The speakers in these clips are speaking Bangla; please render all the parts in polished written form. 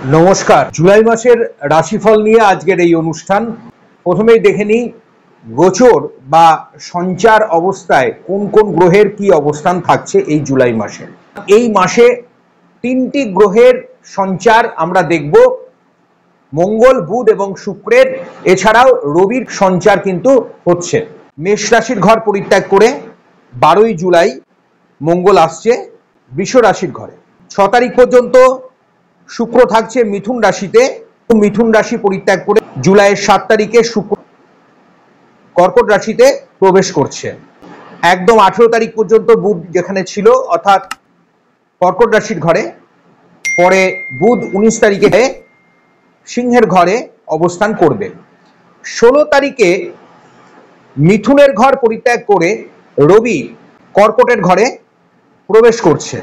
নমস্কার। জুলাই মাসের রাশিফল নিয়ে আজকের এই অনুষ্ঠান। প্রথমেই দেখে নিই গোচর বা সঞ্চার অবস্থায় কোন কোন গ্রহের কি অবস্থান থাকছে এই জুলাই মাসে। এই মাসে তিনটি গ্রহের সঞ্চার আমরা দেখব, মঙ্গল, বুধ এবং শুক্রের। এছাড়াও রবির সঞ্চার কিন্তু হচ্ছে। মেষ রাশির ঘর পরিত্যাগ করে 12ই জুলাই মঙ্গল আসছে বৃষ রাশির ঘরে। 6 তারিখ পর্যন্ত শুক্র থাকছে মিথুন রাশিতে। মিথুন রাশি পরিত্যাগ করে জুলাইয়ের 7 তারিখে শুক্র কর্কট রাশিতে প্রবেশ করছে। একদম 18 তারিখ পর্যন্ত বুধ যেখানে ছিল অর্থাৎ কর্কট রাশির ঘরে, পরে বুধ 19 তারিখে সিংহের ঘরে অবস্থান করবে। 16 তারিখে মিথুনের ঘর পরিত্যাগ করে রবি কর্কটের ঘরে প্রবেশ করছে।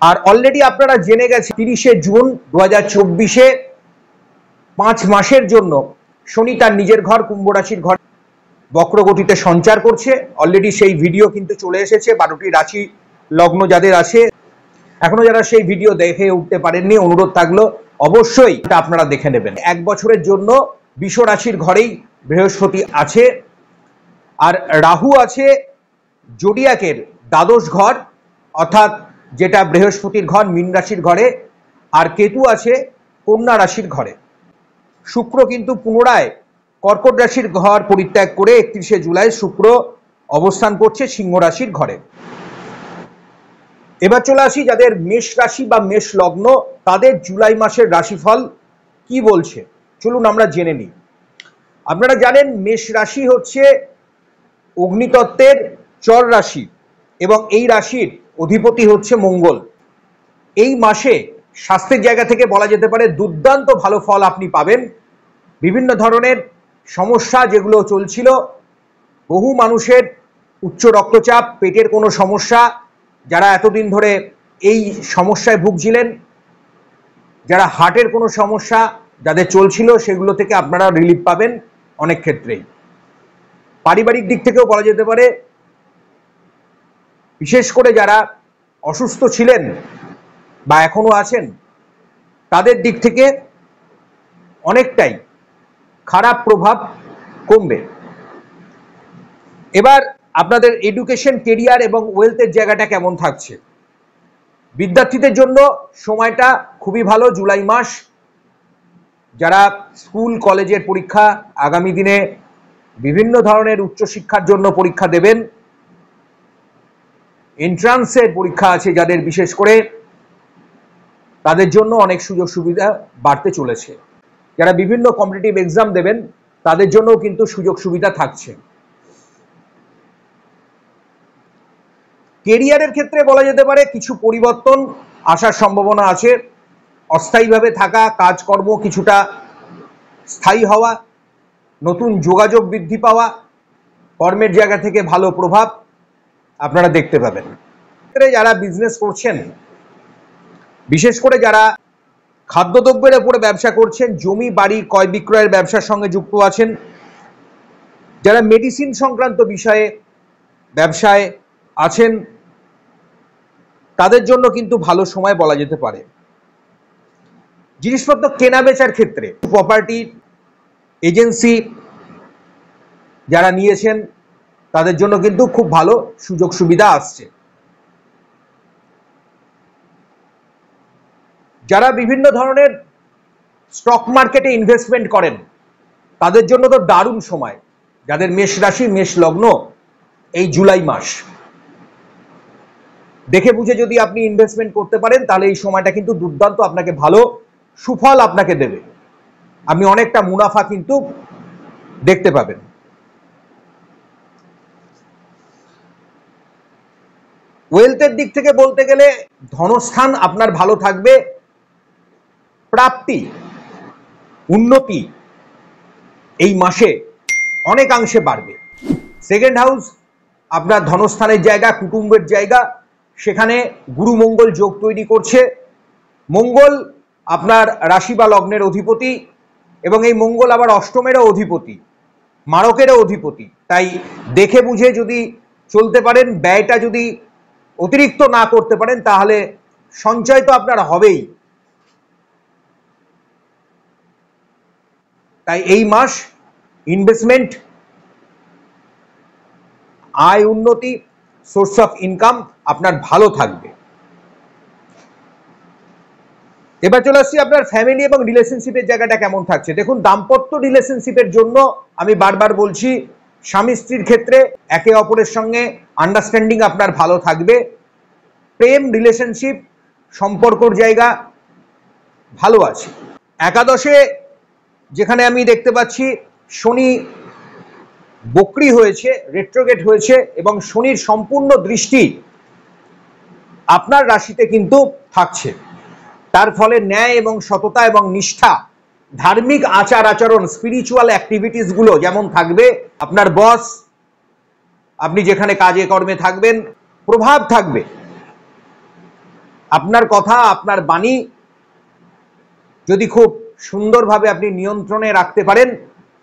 আর অলরেডি আপনারা জেনে গেছেন 30শে জুন 2024-এ 5 মাসের জন্য শনি তার নিজের ঘর কুম্ভ রাশির ঘর বক্রগতিতে সঞ্চার করছে। অলরেডি সেই ভিডিও কিন্তু চলে এসেছে 12টি রাশি লগ্ন যাদের আছে। এখনো যারা সেই ভিডিও দেখে উঠতে পারেননি, অনুরোধ থাকলো অবশ্যই এটা আপনারা দেখে নেবেন। 1 বছরের জন্য বৃষ রাশির ঘরেই বৃহস্পতি আছে, আর রাহু আছে জোডিয়াকের দ্বাদশ ঘর অর্থাৎ যেটা বৃহস্পতির ঘর মীন রাশির ঘরে, আর কেতু আছে কন্যা রাশির ঘরে। শুক্র কিন্তু পুনরায় কর্কট রাশির ঘর পরিত্যাগ করে 31শে জুলাই শুক্র অবস্থান করছে সিংহ রাশির ঘরে। এবার চলে আসি যাদের মেষ রাশি বা মেষ লগ্ন, তাদের জুলাই মাসের রাশিফল কি বলছে চলুন আমরা জেনে নিই। আপনারা জানেন মেষ রাশি হচ্ছে অগ্নিতত্ত্বের চর রাশি এবং এই রাশির অধিপতি হচ্ছে মঙ্গল। এই মাসে স্বাস্থ্যের জায়গা থেকে বলা যেতে পারে দুর্দান্ত ভালো ফল আপনি পাবেন। বিভিন্ন ধরনের সমস্যা যেগুলো চলছিল, বহু মানুষের উচ্চ রক্তচাপ, পেটের কোনো সমস্যা, যারা এতদিন ধরে এই সমস্যায় ভুগছিলেন, যারা হার্টের কোনো সমস্যা যাদের চলছিল, সেগুলো থেকে আপনারা রিলিফ পাবেন অনেক ক্ষেত্রেই। পারিবারিক দিক থেকেও বলা যেতে পারে বিশেষ করে যারা অসুস্থ ছিলেন বা এখনো আছেন তাদের দিক থেকে অনেকটাই খারাপ প্রভাব কমবে। এবার আপনাদের এডুকেশন, কেরিয়ার এবং ওয়েলথের জায়গাটা কেমন থাকছে? বিদ্যার্থীদের জন্য সময়টা খুবই ভালো। জুলাই মাস, যারা স্কুল কলেজের পরীক্ষা, আগামী দিনে বিভিন্ন ধরনের উচ্চশিক্ষার জন্য পরীক্ষা দেবেন, এন্ট্রান্সের পরীক্ষা আছে যাদের, বিশেষ করে তাদের জন্য অনেক সুযোগ সুবিধা বাড়তে চলেছে। যারা বিভিন্ন কম্পিটিটিভ এক্সাম দেবেন তাদের জন্যও কিন্তু সুযোগ সুবিধা থাকছে। কেরিয়ারের ক্ষেত্রে বলা যেতে পারে কিছু পরিবর্তন আসার সম্ভাবনা আছে। অস্থায়ীভাবে থাকা কাজকর্ম কিছুটা স্থায়ী হওয়া, নতুন যোগাযোগ বৃদ্ধি পাওয়া, কর্মের জায়গা থেকে ভালো প্রভাব আপনারা দেখতে পাবেন। যারা বিজনেস করছেন, বিশেষ করে যারা খাদ্যদ্রব্যের উপরে ব্যবসা করছেন, জমি বাড়ি ক্রয় বিক্রয়ের ব্যবসার সঙ্গে যুক্ত আছেন, যারা মেডিসিন সংক্রান্ত বিষয়ে ব্যবসায় আছেন, তাদের জন্য কিন্তু ভালো সময় বলা যেতে পারে। জিনিসপত্র কেনা বেচার ক্ষেত্রে, প্রপার্টি এজেন্সি যারা নিয়েছেন তাদের জন্য কিন্তু খুব ভালো সুযোগ সুবিধা আসছে। যারা বিভিন্ন ধরনের স্টক মার্কেটে ইনভেস্টমেন্ট করেন তাদের জন্য তো দারুণ সময়। যাদের মেষ রাশি মেষ লগ্ন, এই জুলাই মাস দেখে বুঝে যদি আপনি ইনভেস্টমেন্ট করতে পারেন তাহলে এই সময়টা কিন্তু দুর্দান্ত আপনাকে ভালো সুফল আপনাকে দেবে। আপনি অনেকটা মুনাফা কিন্তু দেখতে পাবেন। ওয়েলথের দিক থেকে বলতে গেলে ধনস্থান আপনার ভালো থাকবে, প্রাপ্তি উন্নতি এই মাসে অনেকাংশে বাড়বে। সেকেন্ড হাউস আপনার ধনস্থানের জায়গা, কুটুম্বের জায়গা, সেখানে গুরু মঙ্গল যোগ তৈরি করছে। মঙ্গল আপনার রাশি বা লগ্নের অধিপতি এবং এই মঙ্গল আবার অষ্টমেরও অধিপতি, মারকেরও অধিপতি। তাই দেখে বুঝে যদি চলতে পারেন, ব্যয়টা যদি অতিরিক্ত না করতে পারেন, তাহলে সঞ্চয় তো আপনার হবেই। তাই এই মাস ইনভেস্টমেন্ট, আয় উন্নতি, সোর্স অফ ইনকাম আপনার ভালো থাকবে। এবার চলে আসছি আপনার ফ্যামিলি এবং রিলেশনশিপের জায়গাটা কেমন থাকছে। দেখুন, দাম্পত্য রিলেশনশিপের জন্য আমি বারবার বলছি, স্বামী স্ত্রীর ক্ষেত্রে একে অপরের সঙ্গে আন্ডারস্ট্যান্ডিং আপনার ভালো থাকবে। প্রেম, রিলেশনশিপ, সম্পর্কর জায়গা ভালো আছে। একাদশে যেখানে আমি দেখতে পাচ্ছি শনি বক্রি হয়েছে, রেট্রোগেট হয়েছে, এবং শনির সম্পূর্ণ দৃষ্টি আপনার রাশিতে কিন্তু থাকছে। তার ফলে ন্যায় এবং সততা এবং নিষ্ঠা, ধার্মিক আচার আচরণ, স্পিরিচুয়াল অ্যাক্টিভিটিস গুলো যেমন থাকবে, আপনার বস, আপনি যেখানে কাজে কর্মে থাকবেন, প্রভাব থাকবে। আপনার কথা, আপনার বাণী যদি খুব সুন্দরভাবে আপনি নিয়ন্ত্রণে রাখতে পারেন,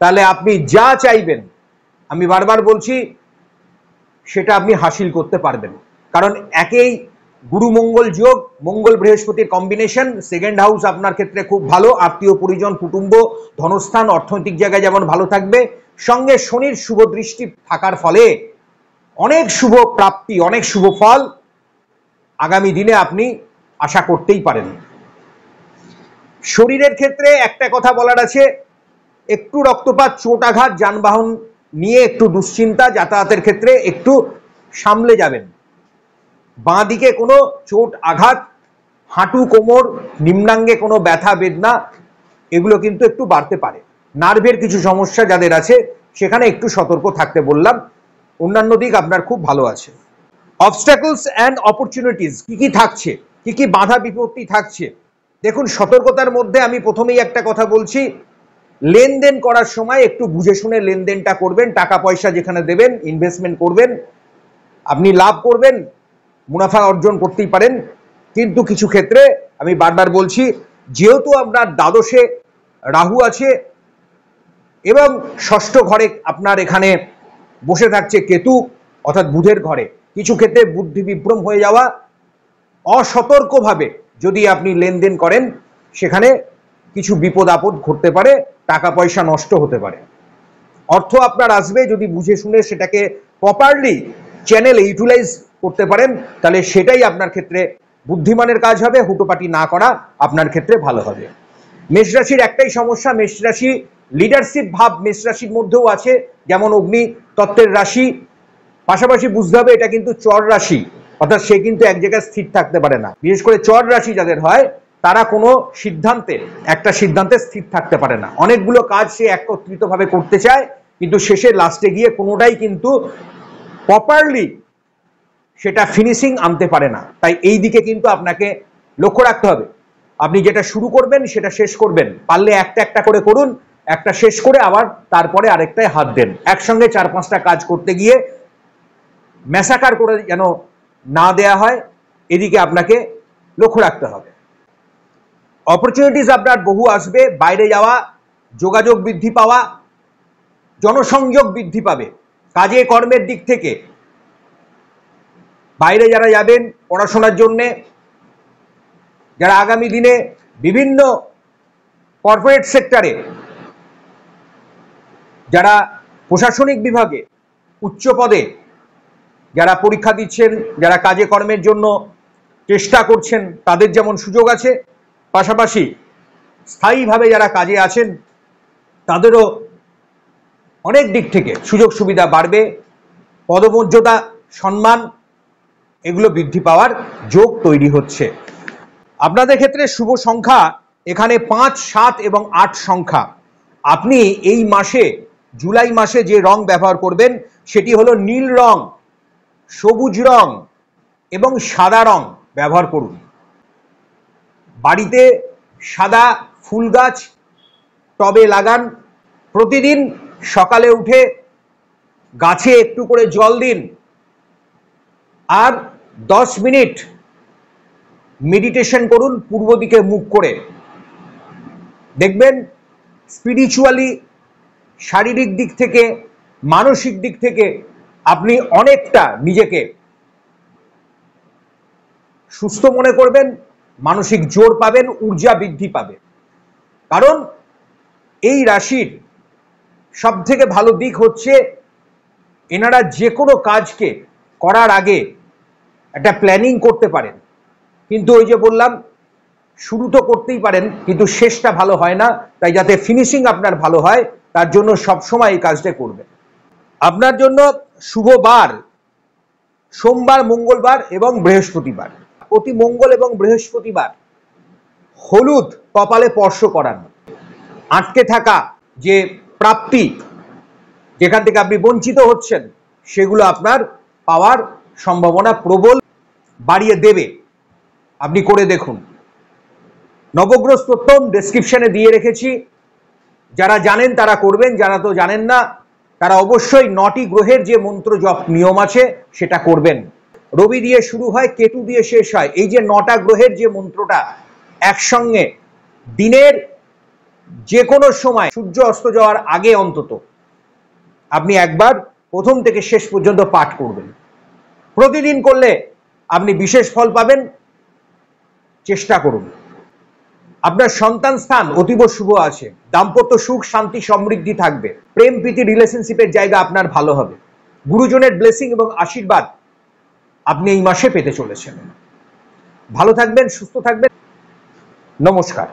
তাহলে আপনি যা চাইবেন, আমি বারবার বলছি, সেটা আপনি হাসিল করতে পারবেন। কারণ একেই গুরু মঙ্গল যোগ, মঙ্গল বৃহস্পতির কম্বিনেশন, সেকেন্ড হাউস আপনার ক্ষেত্রে খুব ভালো। আত্মীয় পরিজন, কুটুম্ব, ধনস্থান, অর্থনৈতিক জায়গায় যেমন ভালো থাকবে, সঙ্গে শনির শুভ দৃষ্টি থাকার ফলে অনেক শুভ প্রাপ্তি, অনেক শুভ ফল আগামী দিনে আপনি আশা করতেই পারেন। শরীরের ক্ষেত্রে একটা কথা বলার আছে, একটু রক্তপাত, চোট আঘাত, যানবাহন নিয়ে একটু দুশ্চিন্তা, যাতায়াতের ক্ষেত্রে একটু সামলে যাবেন। বাঁ দিকে কোনো চোট আঘাত, হাঁটু কোমর নিম্নাঙ্গে কোনো ব্যথা বেদনা, এগুলো কিন্তু একটু বাড়তে পারে। নার্ভের কিছু সমস্যা যাদের আছে সেখানে একটু সতর্ক থাকতে বললাম। অন্যান্য দিক আপনার খুব ভালো আছে। অবস্ট্যাকলস অ্যান্ড অপরচুনিটিস কি কি থাকছে, কি কি বাধা বিপত্তি থাকছে। দেখুন, সতর্কতার মধ্যে আমি প্রথমেই একটা কথা বলছি, লেনদেন করার সময় একটু বুঝে শুনে লেনদেনটা করবেন। টাকা পয়সা যেখানে দেবেন, ইনভেস্টমেন্ট করবেন, আপনি লাভ করবেন, মুনাফা অর্জন করতেই পারেন। কিন্তু কিছু ক্ষেত্রে আমি বারবার বলছি, যেহেতু আপনার দ্বাদশে রাহু আছে এবং ষষ্ঠ ঘরে আপনার এখানে বসে থাকছে কেতু অর্থাৎ বুধের ঘরে, কিছু ক্ষেত্রে বুদ্ধি বিভ্রম হয়ে যাওয়া, অসতর্কভাবে যদি আপনি লেনদেন করেন, সেখানে কিছু বিপদ আপদ ঘটতে পারে, টাকা পয়সা নষ্ট হতে পারে। অর্থ আপনার আসবে, যদি বুঝে শুনে সেটাকে প্রপারলি চ্যানেল ইউটিলাইজ করতে পারেন, তাহলে সেটাই আপনার ক্ষেত্রে বুদ্ধিমানের কাজ হবে। হুটোপাটি না করা আপনার ক্ষেত্রে ভালো হবে। মেষ রাশির একটাই সমস্যা, মেষ রাশি লিডারশিপ ভাব মেষ রাশির মধ্যেও আছে, যেমন অগ্নি তত্ত্বের রাশি। পাশাপাশি বুঝতে হবে এটা কিন্তু চর রাশি, অর্থাৎ সে কিন্তু এক জায়গায় স্থির থাকতে পারে না। বিশেষ করে চর রাশি যাদের হয়, তারা কোনো একটা সিদ্ধান্তে স্থির থাকতে পারে না। অনেকগুলো কাজ সে একত্রিতভাবে করতে চায়, কিন্তু শেষে লাস্টে গিয়ে কোনোটাই কিন্তু প্রপারলি সেটা ফিনিশিং আনতে পারে না। তাই এই দিকে কিন্তু আপনাকে লক্ষ্য রাখতে হবে। আপনি যেটা শুরু করবেন সেটা শেষ করবেন, পারলে একটা একটা করে করুন, একটা শেষ করে আবার তারপরে আরেকটায় হাত দেন। একসঙ্গে 4-5টা কাজ করতে গিয়ে ম্যাসাকার করে যেন না দেয়া হয়, এদিকে আপনাকে লক্ষ্য রাখতে হবে। অপরচুনিটিস আপনার বহু আসবে, বাইরে যাওয়া, যোগাযোগ বৃদ্ধি পাওয়া, জনসংযোগ বৃদ্ধি পাবে। কাজে কর্মের দিক থেকে বাইরে যারা যাবেন পড়াশোনার জন্যে, যারা আগামী দিনে বিভিন্ন কর্পোরেট সেক্টরে, যারা প্রশাসনিক বিভাগে উচ্চ পদে যারা পরীক্ষা দিচ্ছেন, যারা কাজে কর্মের জন্য চেষ্টা করছেন, তাদের যেমন সুযোগ আছে, পাশাপাশি স্থায়ীভাবে যারা কাজে আছেন তাদেরও অনেক দিক থেকে সুযোগ সুবিধা বাড়বে। পদমর্যাদা, সম্মান, এগুলো বৃদ্ধি পাওয়ার যোগ তৈরি হচ্ছে। আপনাদের ক্ষেত্রে শুভ সংখ্যা এখানে 5, 7 এবং 8 সংখ্যা। আপনি এই মাসে, জুলাই মাসে যে রং ব্যবহার করবেন সেটি হলো নীল রং, সবুজ রং এবং সাদা রং ব্যবহার করুন। বাড়িতে সাদা ফুল গাছ টবে লাগান। প্রতিদিন সকালে উঠে গাছে একটু করে জল দিন, আর 10 মিনিট মেডিটেশন করুন পূর্ব দিকে মুখ করে। দেখবেন স্পিরিচুয়ালি, শারীরিক দিক থেকে, মানসিক দিক থেকে আপনি অনেকটা নিজেকে সুস্থ মনে করবেন, মানসিক জোর পাবেন, ঊর্জা বৃদ্ধি পাবে। কারণ এই রাশির সব থেকে ভালো দিক হচ্ছে এনারা যে কোনো কাজকে করার আগে একটা প্ল্যানিং করতে পারেন, কিন্তু ওই যে বললাম শুরু তো করতেই পারেন কিন্তু শেষটা ভালো হয় না, তাই যাতে ফিনিশিং আপনার ভালো হয় তার জন্য সবসময় এই কাজটা করবেন। আপনার জন্য শুভ বার সোমবার, মঙ্গলবার এবং বৃহস্পতিবার। প্রতি মঙ্গল এবং বৃহস্পতিবার হলুদ কপালে স্পর্শ করান। আটকে থাকা যে প্রাপ্তি, যেখান থেকে আপনি বঞ্চিত হচ্ছেন, সেগুলো আপনার পাওয়ার সম্ভাবনা প্রবল বাড়িয়ে দেবে। আপনি করে দেখুন। নবগ্রহ স্তোত্রম ডেসক্রিপশনে দিয়ে রেখেছি, যারা জানেন তারা করবেন, যারা তো জানেন না তারা অবশ্যই 9টি গ্রহের যে মন্ত্র জপ নিয়ম আছে সেটা করবেন। রবি দিয়ে শুরু হয়, কেতু দিয়ে শেষ হয়। এই যে 9টা গ্রহের যে মন্ত্রটা একসঙ্গে দিনের যে কোনো সময় সূর্য অস্ত যাওয়ার আগে অন্তত আপনি একবার প্রথম থেকে শেষ পর্যন্ত পাঠ করবেন। প্রতিদিন করলে আপনি বিশেষ ফল পাবেন। চেষ্টা করুন। আপনার সন্তান স্থান অতীব শুভ আছে, দাম্পত্য সুখ শান্তি সমৃদ্ধি থাকবে, প্রেম প্রীতি রিলেশনশিপের জায়গা আপনার ভালো হবে, গুরুজনের ব্লেসিং এবং আশীর্বাদ আপনি এই মাসে পেতে চলেছেন। ভালো থাকবেন, সুস্থ থাকবেন। নমস্কার।